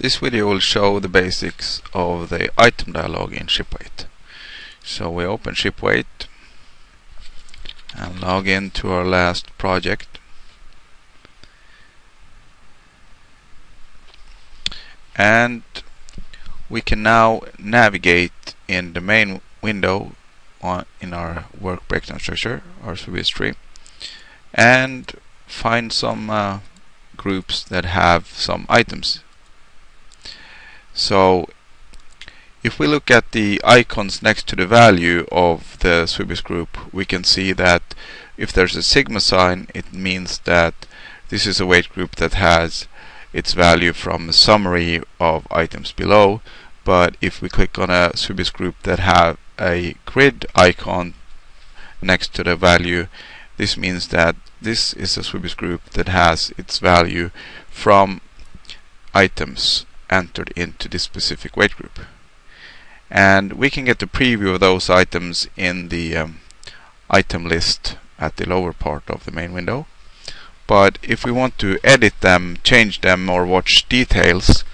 This video will show the basics of the item dialog in ShipWeight. So we open ShipWeight and log into our last project. And we can now navigate in the main window in our work breakdown structure, our ShipWeight tree, and find some groups that have some items. So if we look at the icons next to the value of the ShipWeight group, we can see that if there's a sigma sign, it means that this is a weight group that has its value from a summary of items below. But if we click on a ShipWeight group that have a grid icon next to the value, this means that this is a ShipWeight group that has its value from items entered into this specific weight group. And we can get a preview of those items in the item list at the lower part of the main window. But if we want to edit them, change them, or watch details,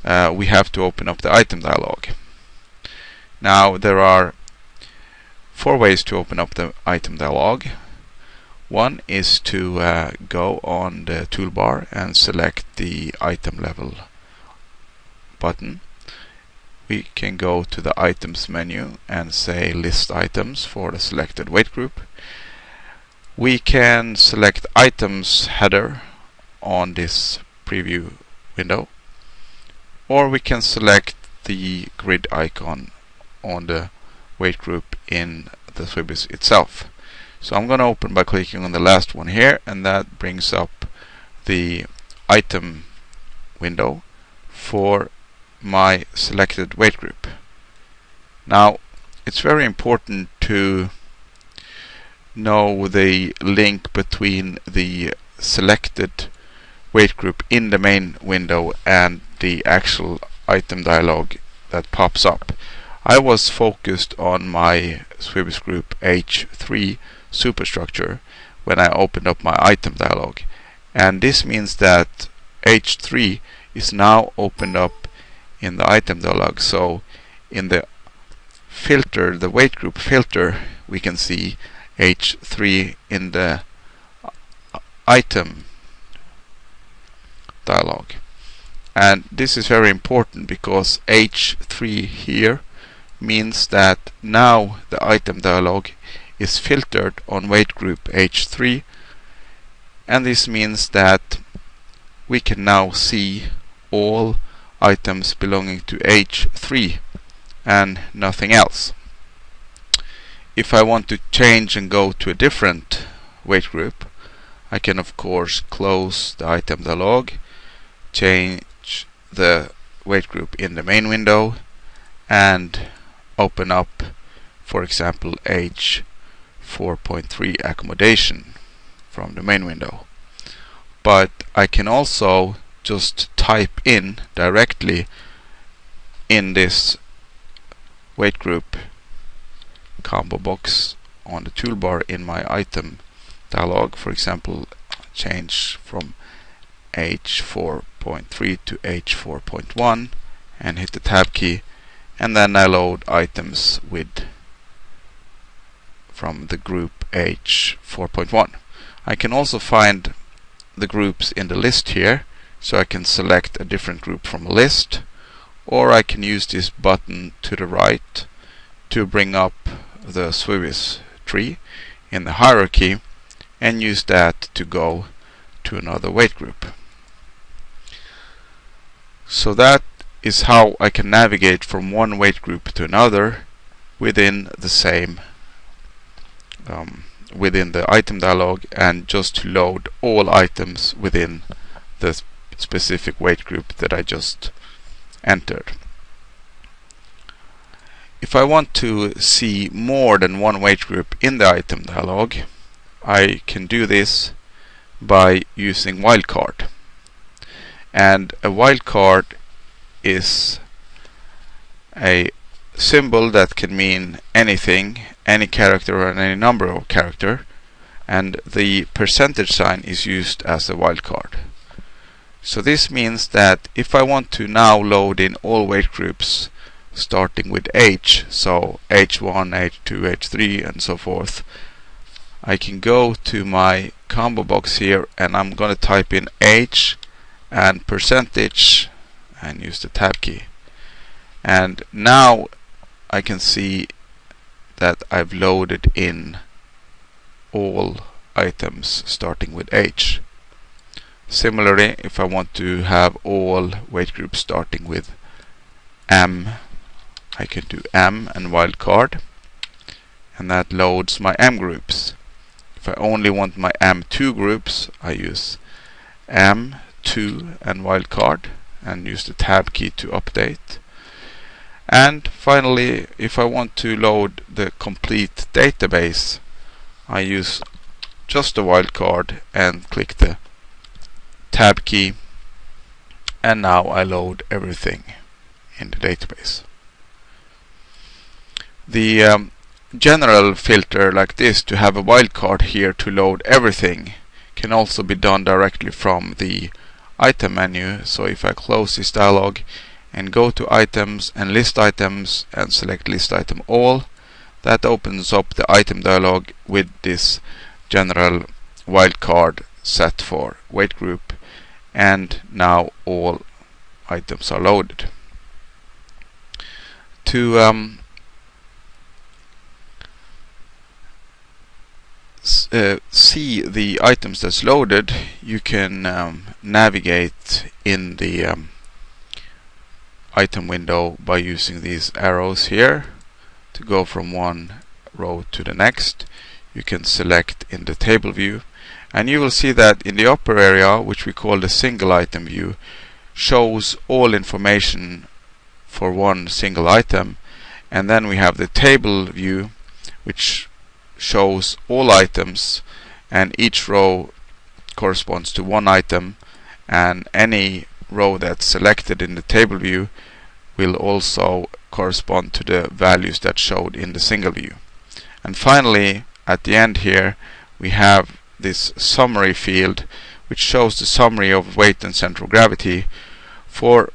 we have to open up the item dialog. Now there are 4 ways to open up the item dialog. One is to go on the toolbar and select the item level button. We can go to the items menu and say list items for the selected weight group. We can select items header on this preview window, or we can select the grid icon on the weight group in the ShipWeight itself. So I'm going to open by clicking on the last one here, and that brings up the item window for my selected weight group. Now it's very important to know the link between the selected weight group in the main window and the actual item dialog that pops up. I was focused on my ShipWeight group H3 superstructure when I opened up my item dialog, and this means that H3 is now opened up in the item dialog. So in the filter, the weight group filter, we can see H3 in the item dialog. And this is very important because H3 here means that now the item dialog is filtered on weight group H3, and this means that we can now see all items belonging to H3 and nothing else. If I want to change and go to a different weight group, I can of course close the item dialog, change the weight group in the main window, and open up, for example, H4.3 accommodation from the main window. But I can also just type in directly in this weight group combo box on the toolbar in my item dialog, for example, change from H4.3 to H4.1 and hit the tab key, and then I load items from the group H4.1. I can also find the groups in the list here, so I can select a different group from a list, or I can use this button to the right to bring up the ShipWeight tree in the hierarchy and use that to go to another weight group. So that is how I can navigate from one weight group to another within the same within the item dialog, and just to load all items within the specific weight group that I just entered. If I want to see more than one weight group in the item dialog, I can do this by using wildcard. And a wildcard is a symbol that can mean anything, any character or any number of character, and the percentage sign is used as a wildcard. So this means that if I want to now load in all weight groups starting with H, so H1, H2, H3 and so forth, I can go to my combo box here and I'm going to type in H and percentage and use the tab key. And now I can see that I've loaded in all items starting with H. Similarly, if I want to have all weight groups starting with M, I can do M and wildcard, and that loads my M groups. If I only want my M2 groups, I use M2 and wildcard and use the tab key to update. And finally, if I want to load the complete database, I use just the wildcard and click the tab key, and now I load everything in the database. The general filter like this, to have a wildcard here to load everything, can also be done directly from the item menu. So if I close this dialog and go to items and list items and select list item all, that opens up the item dialog with this general wildcard set for weight group, and now all items are loaded. To see the items that's loaded, you can navigate in the item window by using these arrows here to go from one row to the next. You can select in the table view, and you will see that in the upper area, which we call the single item view, shows all information for one single item. And then we have the table view, which shows all items, and each row corresponds to one item, and any row that's selected in the table view will also correspond to the values that showed in the single view. And finally, at the end here, we have this summary field, which shows the summary of weight and center of gravity for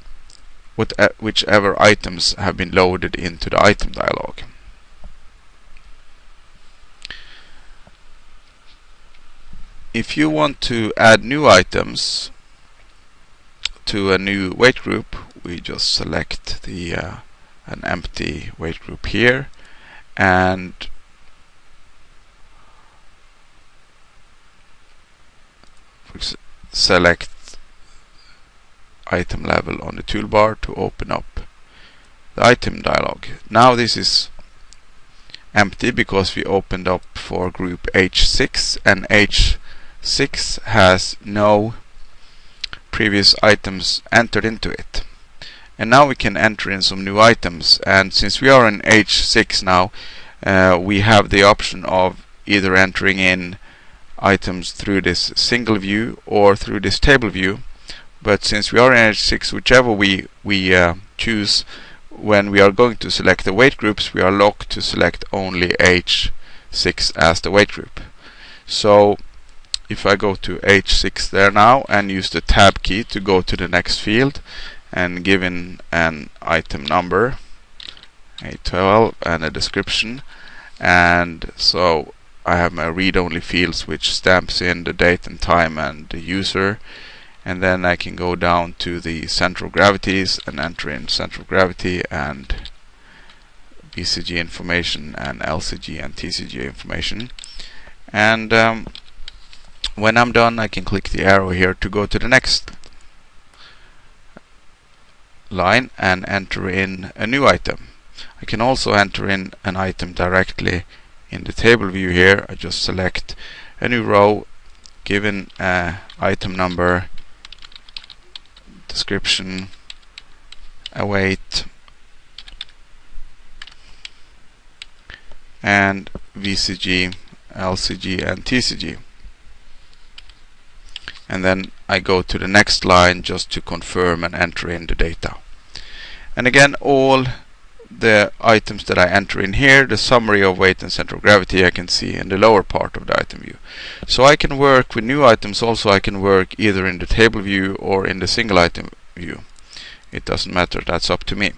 whichever items have been loaded into the item dialog. If you want to add new items to a new weight group, we just select the an empty weight group here and select item level on the toolbar to open up the item dialog. Now this is empty because we opened up for group H6, and H6 has no previous items entered into it. And now we can enter in some new items, and since we are in H6 now, we have the option of either entering in items through this single view or through this table view. But since we are in H6, whichever we choose, when we are going to select the weight groups, we are locked to select only H6 as the weight group. So if I go to H6 there now and use the tab key to go to the next field and give in an item number, A12, and a description, and so I have my read-only fields which stamps in the date and time and the user, and then I can go down to the center of gravities and enter in center of gravity and VCG information and LCG and TCG information. And when I'm done, I can click the arrow here to go to the next line and enter in a new item. I can also enter in an item directly in the table view here. I just select a new row, given item number, description, a weight, and VCG, LCG, and TCG. And then I go to the next line just to confirm and enter in the data. And again, all the items that I enter in here, the summary of weight and center of gravity, I can see in the lower part of the item view. So I can work with new items also. I can work either in the table view or in the single item view. It doesn't matter, that's up to me.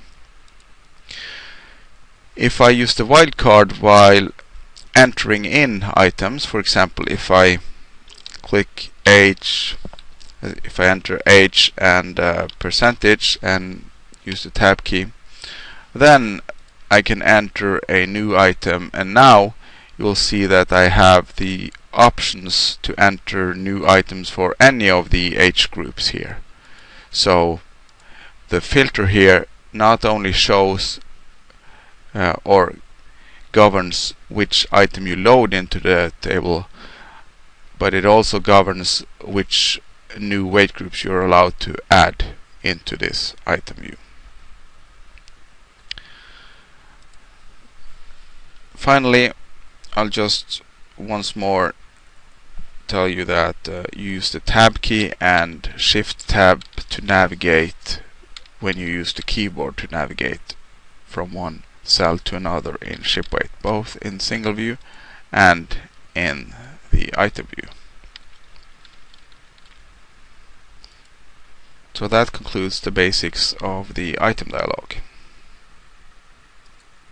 If I use the wildcard while entering in items, for example, if I click H, if I enter H and percentage and use the tab key, then I can enter a new item, and now you will see that I have the options to enter new items for any of the H groups here. So the filter here not only shows or governs which item you load into the table, but it also governs which new weight groups you're allowed to add into this item view. Finally, I'll just once more tell you that you use the tab key and shift tab to navigate when you use the keyboard to navigate from one cell to another in ShipWeight, both in single view and in the item view. So that concludes the basics of the item dialog.